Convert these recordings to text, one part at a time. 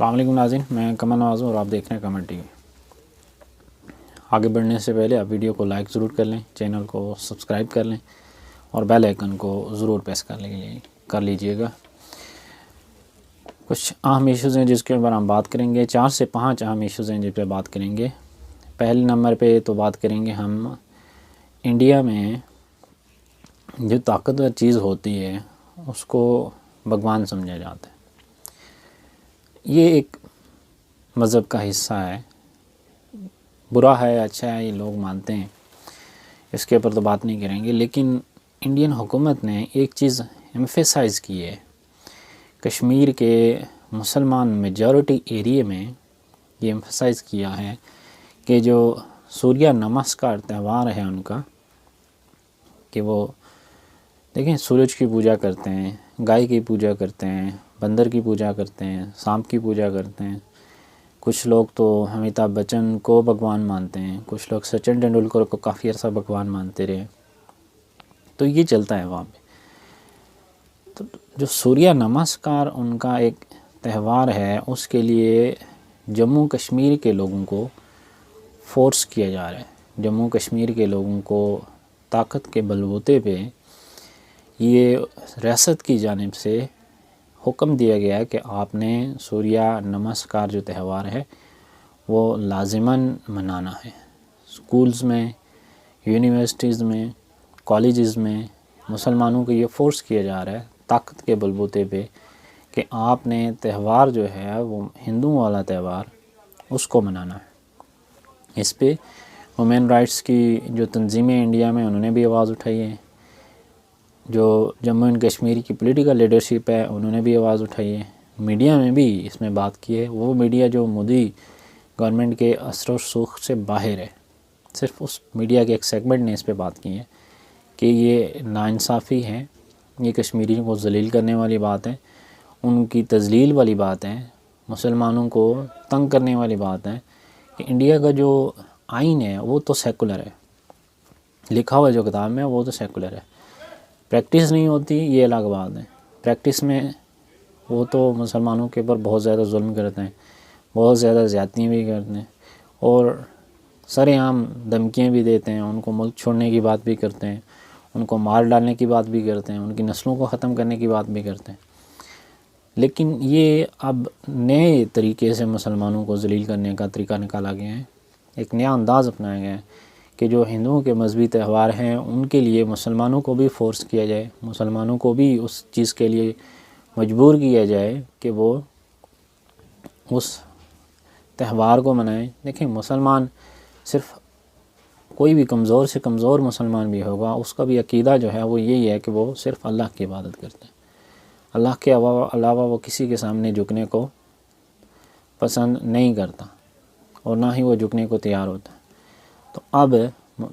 السلام علیکم ناظرین، میں قمر نواز ہوں اور آپ دیکھ رہے ہیں قمر ٹی وی۔ آگے بڑھنے سے پہلے آپ ویڈیو کو لائک ضرور کر لیں، چینل کو سبسکرائب کر لیں اور بیل آئیکن کو ضرور پریس کر لیجئے گا۔ کچھ اہم ایشوز ہیں جس کے اوپر ہم بات کریں گے، 4 سے 5 اہم ایشوز ہیں جس پہ بات کریں گے۔ پہلے نمبر پہ تو بات کریں گے ہم انڈیا میں جو طاقتور چیز ہوتی ہے اس کو بھگوان سمجھا جاتا ہے۔ یہ ایک مذہب کا حصہ ہے، برا ہے اچھا ہے یہ لوگ مانتے ہیں، اس کے اوپر تو بات نہیں کریں گے۔ لیکن انڈین حکومت نے ایک چیز ایمفیسائز کی ہے، کشمیر کے مسلمان میجورٹی ایریے میں یہ ایمفیسائز کیا ہے کہ جو سوریہ نمسکار تہوار ہے ان کا، کہ وہ دیکھیں سورج کی پوجا کرتے ہیں، گائے کی پوجا کرتے ہیں، بندر کی پوجا کرتے ہیں، سانپ کی پوجا کرتے ہیں۔ کچھ لوگ تو امیتابھ بچن کو بھگوان مانتے ہیں، کچھ لوگ سچن ٹنڈولکر کو کافی عرصہ بھگوان مانتے رہے، تو یہ چلتا ہے وہاں پہ۔ تو جو سوریہ نمسکار ان کا ایک تہوار ہے، اس کے لیے جموں کشمیر کے لوگوں کو فورس کیا جا رہا ہے۔ جموں کشمیر کے لوگوں کو طاقت کے بلبوتے پہ یہ ریاست کی جانب سے حکم دیا گیا ہے کہ آپ نے سوریہ نمسکار جو تہوار ہے وہ لازماً منانا ہے۔ سکولز میں، یونیورسٹیز میں، کالجز میں مسلمانوں کو یہ فورس کیا جا رہا ہے طاقت کے بلبوتے پہ کہ آپ نے تہوار جو ہے وہ ہندوؤں والا تہوار اس کو منانا ہے۔ اس پہ وومن رائٹس کی جو تنظیمیں انڈیا میں انہوں نے بھی آواز اٹھائی ہے، جو جموں اینڈ کشمیر کی پولیٹیکل لیڈرشپ ہے انہوں نے بھی آواز اٹھائی ہے، میڈیا میں بھی اس میں بات کی ہے۔ وہ میڈیا جو مودی گورنمنٹ کے اثر و رسوخ سے باہر ہے، صرف اس میڈیا کے ایک سیگمنٹ نے اس پہ بات کی ہے کہ یہ ناانصافی ہے، یہ کشمیریوں کو ذلیل کرنے والی بات ہے، ان کی تذلیل والی بات ہے، مسلمانوں کو تنگ کرنے والی بات ہے کہ انڈیا کا جو آئین ہے وہ تو سیکولر ہے، لکھا ہوا جو کتاب میں وہ تو سیکولر ہے، پریکٹس نہیں ہوتی یہ الگ بات ہے۔ پریکٹس میں وہ تو مسلمانوں کے اوپر بہت زیادہ ظلم کرتے ہیں، بہت زیادہ زیادتیاں بھی کرتے ہیں اور سر عام دھمکیاں بھی دیتے ہیں، ان کو ملک چھوڑنے کی بات بھی کرتے ہیں، ان کو مار ڈالنے کی بات بھی کرتے ہیں، ان کی نسلوں کو ختم کرنے کی بات بھی کرتے ہیں۔ لیکن یہ اب نئے طریقے سے مسلمانوں کو ذلیل کرنے کا طریقہ نکالا گیا ہے، ایک نیا انداز اپنایا گیا ہے کہ جو ہندوؤں کے مذہبی تہوار ہیں ان کے لیے مسلمانوں کو بھی فورس کیا جائے، مسلمانوں کو بھی اس چیز کے لیے مجبور کیا جائے کہ وہ اس تہوار کو منائیں۔ دیکھیں مسلمان صرف کوئی بھی کمزور سے کمزور مسلمان بھی ہوگا، اس کا بھی عقیدہ جو ہے وہ یہی ہے کہ وہ صرف اللہ کی عبادت کرتے ہیں، اللہ کے علاوہ وہ کسی کے سامنے جھکنے کو پسند نہیں کرتا اور نہ ہی وہ جھکنے کو تیار ہوتا ہے۔ تو اب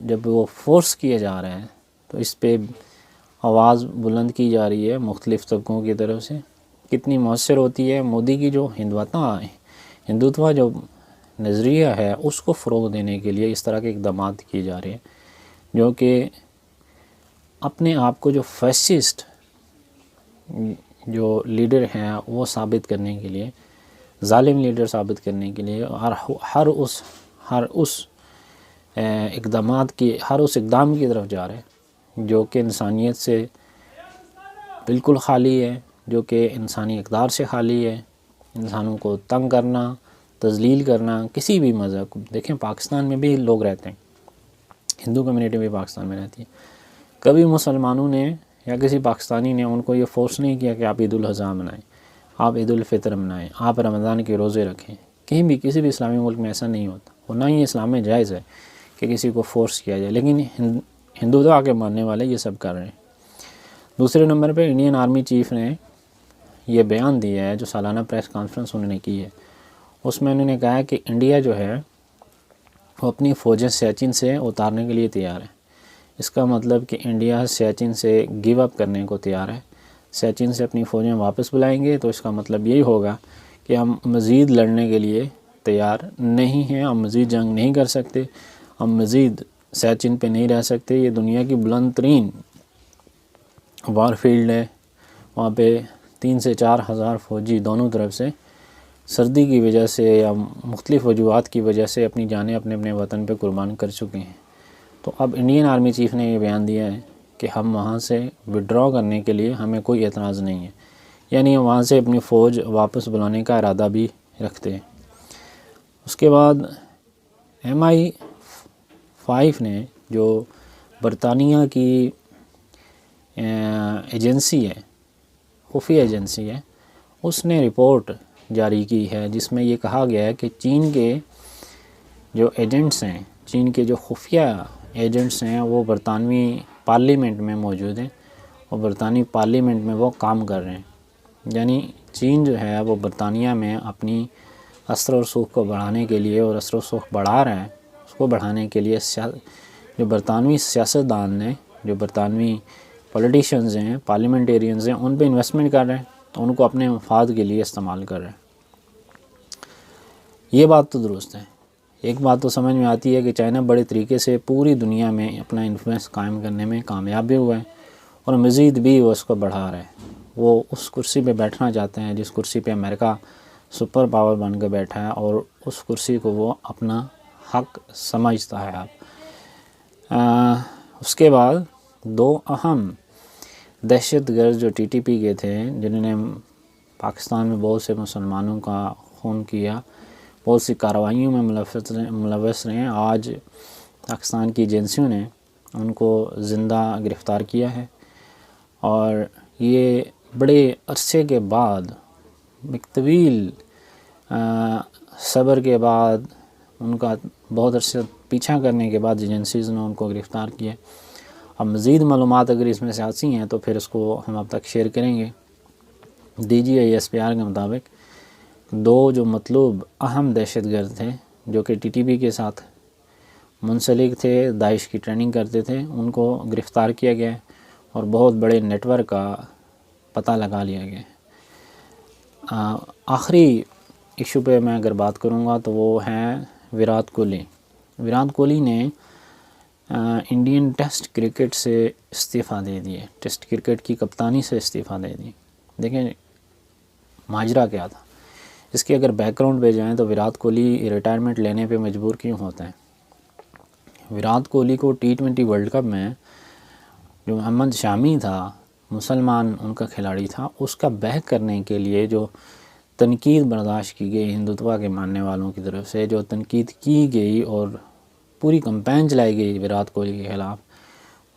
جب وہ فورس کیے جا رہے ہیں تو اس پہ آواز بلند کی جا رہی ہے مختلف طبقوں کی طرف سے۔ کتنی مؤثر ہوتی ہے مودی کی جو ہندوتوا جو نظریہ ہے اس کو فروغ دینے کے لیے اس طرح کے اقدامات کیے جا رہے ہیں، جو کہ اپنے آپ کو جو فیسسٹ جو لیڈر ہیں وہ ثابت کرنے کے لیے، ظالم لیڈر ثابت کرنے کے لیے ہر اس اقدام کی طرف جا رہے ہیں جو کہ انسانیت سے بالکل خالی ہے، جو کہ انسانی اقدار سے خالی ہے۔ انسانوں کو تنگ کرنا، تذلیل کرنا، کسی بھی مذہب کو دیکھیں پاکستان میں بھی لوگ رہتے ہیں، ہندو کمیونٹی بھی پاکستان میں رہتی ہے، کبھی مسلمانوں نے یا کسی پاکستانی نے ان کو یہ فورس نہیں کیا کہ آپ عید الاضحیٰ منائیں، آپ عید الفطر منائیں، آپ رمضان کے روزے رکھیں۔ کہیں بھی کسی بھی اسلامی ملک میں ایسا نہیں ہوتا، اور نہ ہی اسلام میں جائز ہے کہ کسی کو فورس کیا جائے، لیکن ہندوتوا کے ماننے والے یہ سب کر رہے ہیں۔ دوسرے نمبر پہ انڈین آرمی چیف نے یہ بیان دیا ہے، جو سالانہ پریس کانفرنس انہوں نے کی ہے، اس میں انہوں نے کہا ہے کہ انڈیا جو ہے وہ اپنی فوجیں سیاچن سے اتارنے کے لیے تیار ہے۔ اس کا مطلب کہ انڈیا سیاچن سے گیو اپ کرنے کو تیار ہے، سیاچن سے اپنی فوجیں واپس بلائیں گے تو اس کا مطلب یہی ہوگا کہ ہم مزید لڑنے کے لیے تیار نہیں ہیں، ہم مزید جنگ نہیں کر سکتے، ہم مزید سیاچن پہ نہیں رہ سکتے۔ یہ دنیا کی بلند ترین وار فیلڈ ہے، وہاں پہ 3 سے 4 ہزار فوجی دونوں طرف سے سردی کی وجہ سے یا مختلف وجوہات کی وجہ سے اپنی جانیں اپنے وطن پہ قربان کر چکے ہیں۔ تو اب انڈین آرمی چیف نے یہ بیان دیا ہے کہ ہم وہاں سے وڈرا کرنے کے لیے ہمیں کوئی اعتراض نہیں ہے، یعنی وہاں سے اپنی فوج واپس بلانے کا ارادہ بھی رکھتے ہیں۔ اس کے بعد MI5 نے جو برطانیہ کی ایجنسی ہے، خفیہ ایجنسی ہے، اس نے رپورٹ جاری کی ہے جس میں یہ کہا گیا ہے کہ چین کے جو ایجنٹس ہیں، چین کے جو خفیہ ایجنٹس ہیں، وہ برطانوی پارلیمنٹ میں موجود ہیں اور برطانوی پارلیمنٹ میں وہ کام کر رہے ہیں۔ یعنی چین جو ہے وہ برطانیہ میں اپنی اثر و رسوخ کو بڑھانے کے لیے، اور اثر و رسوخ بڑھا رہا ہے، اس کو بڑھانے کے لیے جو برطانوی سیاستدان نے، جو برطانوی پولیٹیشنز ہیں، پارلیمنٹیرینز ہیں، ان پہ انویسٹمنٹ کر رہے ہیں، تو ان کو اپنے مفاد کے لیے استعمال کر رہے ہیں۔ یہ بات تو درست ہے۔ ایک بات تو سمجھ میں آتی ہے کہ چائنا بڑے طریقے سے پوری دنیا میں اپنا انفلوئنس قائم کرنے میں کامیاب بھی ہوا ہے، اور مزید بھی وہ اس کو بڑھا رہا ہے۔ وہ اس کرسی پہ بیٹھنا چاہتے ہیں جس کرسی پہ امریکہ سپر پاور بن کے بیٹھا ہے، اور اس کرسی کو وہ اپنا حق سمجھتا ہے۔ اس کے بعد دو اہم دہشت گرد جو TTP کے تھے، جنہوں نے پاکستان میں بہت سے مسلمانوں کا خون کیا، بہت سی کارروائیوں میں ملوث رہے ہیں، آج پاکستان کی ایجنسیوں نے ان کو زندہ گرفتار کیا ہے، اور یہ بڑے عرصے کے بعد، ایک طویل صبر کے بعد، ان کا بہت عرصے پیچھا کرنے کے بعد ایجنسیز نے ان کو گرفتار کیا۔ اب مزید معلومات اگر اس میں سے آتی ہیں تو پھر اس کو ہم اب تک شیئر کریں گے۔ DGISPR کے مطابق دو جو مطلوب اہم دہشت گرد تھے جو کہ TTP کے ساتھ منسلک تھے، داعش کی ٹریننگ کرتے تھے، ان کو گرفتار کیا گیا ہے اور بہت بڑے نیٹ ورک کا پتہ لگا لیا گیا ہے۔ آخری ایشو پہ میں اگر بات کروں گا تو وہ ہے وراٹ کوہلی۔ وراٹ کوہلی نے انڈین ٹیسٹ کرکٹ سے استعفیٰ دے دیے، ٹیسٹ کرکٹ کی کپتانی سے استعفیٰ دے دی۔ دیکھیں ماجرا کیا تھا اس کے، اگر بیک گراؤنڈ پہ جائیں تو وراٹ کوہلی ریٹائرمنٹ لینے پہ مجبور کیوں ہوتا ہے؟ وراٹ کوہلی کو T20 ورلڈ کپ میں جو محمد شامی تھا، مسلمان ان کا کھلاڑی تھا، اس کا بیک کرنے کے لیے جو تنقید برداشت کی گئی ہندوتوا کے ماننے والوں کی طرف سے، جو تنقید کی گئی اور پوری کمپین چلائی گئی وراٹ کوہلی کے خلاف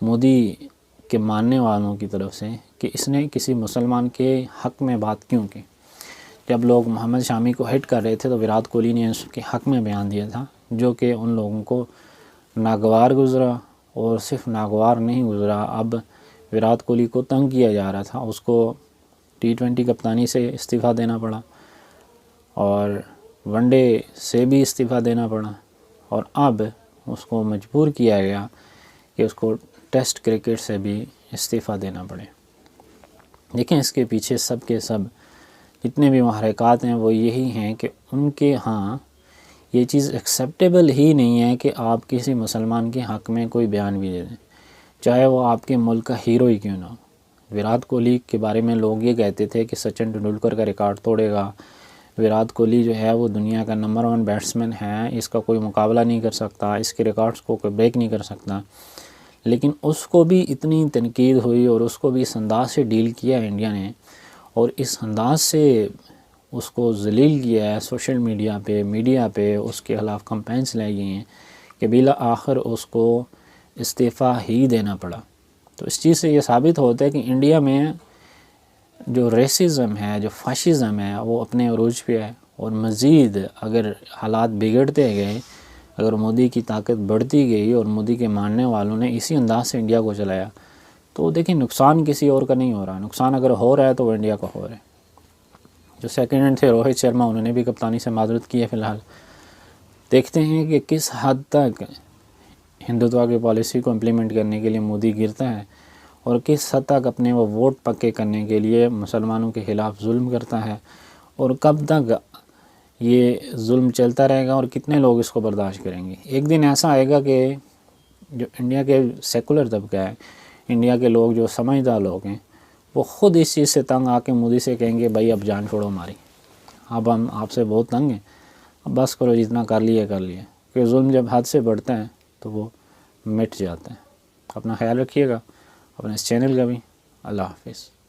مودی کے ماننے والوں کی طرف سے کہ اس نے کسی مسلمان کے حق میں بات کیوں کی۔ جب لوگ محمد شامی کو ہٹ کر رہے تھے تو وراٹ کوہلی نے اس کے حق میں بیان دیا تھا، جو کہ ان لوگوں کو ناگوار گزرا، اور صرف ناگوار نہیں گزرا، اب وراٹ کوہلی کو تنگ کیا جا رہا تھا، اس کو T20 کپتانی سے استعفیٰ دینا پڑا اور ون ڈے سے بھی استعفیٰ دینا پڑا، اور اب اس کو مجبور کیا گیا کہ اس کو ٹیسٹ کرکٹ سے بھی استعفیٰ دینا پڑے۔ دیکھیں اس کے پیچھے سب کے سب جتنے بھی محرکات ہیں وہ یہی ہیں کہ ان کے ہاں یہ چیز ایکسیپٹیبل ہی نہیں ہے کہ آپ کسی مسلمان کے حق میں کوئی بیان بھی دے دیں، چاہے وہ آپ کے ملک کا ہیرو ہی کیوں نہ ہو۔ وراٹ کوہلی کے بارے میں لوگ یہ کہتے تھے کہ سچن ٹنڈولکر کا ریکارڈ توڑے گا، وراٹ کوہلی جو ہے وہ دنیا کا نمبر 1 بیٹسمین ہے، اس کا کوئی مقابلہ نہیں کر سکتا، اس کے ریکارڈز کو کوئی بریک نہیں کر سکتا، لیکن اس کو بھی اتنی تنقید ہوئی اور اس کو بھی اس انداز سے ڈیل کیا انڈیا نے، اور اس انداز سے اس کو ذلیل کیا ہے سوشل میڈیا پہ اس کے خلاف کمپینس لائی گئی ہیں کہ بلا آخر اس کو استعفیٰ ہی دینا پڑا۔ تو اس چیز سے یہ ثابت ہوتا ہے کہ انڈیا میں جو ریسزم ہے، جو فاشزم ہے، وہ اپنے عروج پہ ہے، اور مزید اگر حالات بگڑتے گئے، اگر مودی کی طاقت بڑھتی گئی اور مودی کے ماننے والوں نے اسی انداز سے انڈیا کو چلایا، تو دیکھیں نقصان کسی اور کا نہیں ہو رہا، نقصان اگر ہو رہا ہے تو وہ انڈیا کا ہو رہا ہے۔ جو سیکنڈ ہینڈ تھے روہت شرما، انہوں نے بھی کپتانی سے معذرت کی ہے فی الحال۔ دیکھتے ہیں کہ کس حد تک ہندوتوا کی پالیسی کو امپلیمنٹ کرنے کے لیے مودی گرتا ہے، اور کس حد تک اپنے وہ ووٹ پکے کرنے کے لیے مسلمانوں کے خلاف ظلم کرتا ہے، اور کب تک یہ ظلم چلتا رہے گا اور کتنے لوگ اس کو برداشت کریں گے۔ ایک دن ایسا آئے گا کہ جو انڈیا کے سیکولر طبقہ ہے، انڈیا کے لوگ جو سمجھدار لوگ ہیں، وہ خود اس چیز سے تنگ آ کے مودی سے کہیں گے بھائی اب جان چھوڑو ہماری، اب ہم آپ سے بہت تنگ ہیں، اب بس کرو، جتنا کر لیا کہ ظلم جب حد سے بڑھتا ہے تو وہ مٹ جاتا ہے۔ اپنا خیال رکھیے گا، اپنے اس چینل کا بھی۔ اللہ حافظ۔